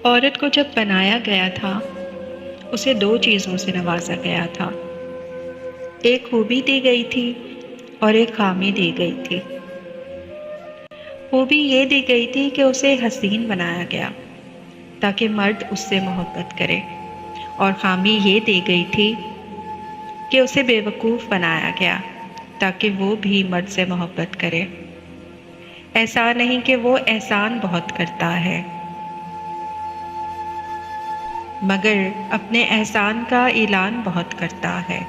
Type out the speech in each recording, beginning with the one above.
عورت کو جب بنایا گیا تھا اسے دو چیزوں سے نوازا گیا تھا، ایک خوبی دی گئی تھی اور ایک خامی دی گئی تھی۔ خوبی یہ دی گئی تھی کہ اسے حسین بنایا گیا تاکہ مرد اس سے محبت کرے، اور خامی یہ دی گئی تھی کہ اسے بے وقوف بنایا گیا تاکہ وہ بھی مرد سے محبت کرے۔ ایسا نہیں کہ وہ احسان بہت کرتا ہے، مگر اپنے احسان کا اعلان بہت کرتا ہے۔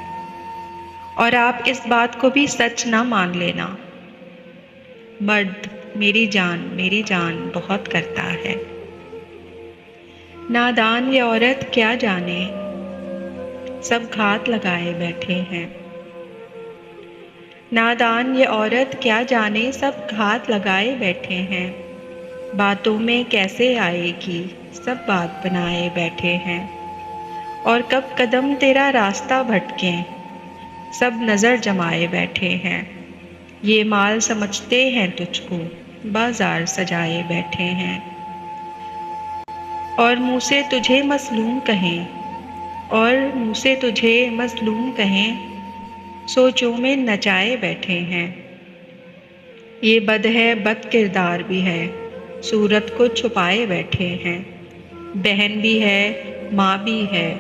اور آپ اس بات کو بھی سچ نہ مان لینا، مرد میری جان بہت کرتا ہے۔ نادان یہ عورت کیا جانے، سب گھات لگائے بیٹھے ہیں۔ نادان یہ عورت کیا جانے، سب گھات لگائے بیٹھے ہیں۔ باتوں میں کیسے آئے گی، سب بات بنائے بیٹھے ہیں۔ اور کب قدم تیرا راستہ بھٹکیں، سب نظر جمائے بیٹھے ہیں۔ یہ مال سمجھتے ہیں تجھ کو، بازار سجائے بیٹھے ہیں۔ اور منہ سے تجھے مظلوم کہیں، سوچوں میں نچائے بیٹھے ہیں۔ یہ بد ہے، بد کردار بھی ہے، صورت کو چھپائے بیٹھے ہیں۔ بہن بھی ہے، ماں بھی ہے،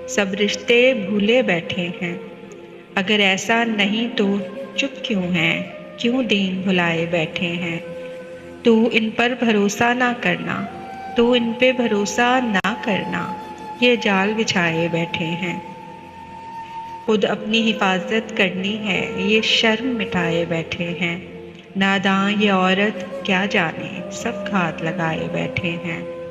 سب رشتے بھولے بیٹھے ہیں۔ اگر ایسا نہیں تو چپ کیوں ہیں، کیوں دین بھلائے بیٹھے ہیں۔ تو ان پر بھروسہ نہ کرنا، تو ان پہ بھروسہ نہ کرنا، یہ جال بچھائے بیٹھے ہیں۔ خود اپنی حفاظت کرنی ہے، یہ شرم مٹائے بیٹھے ہیں۔ ناداں یہ عورت کیا جانے، سب گھات لگائے بیٹھے ہیں۔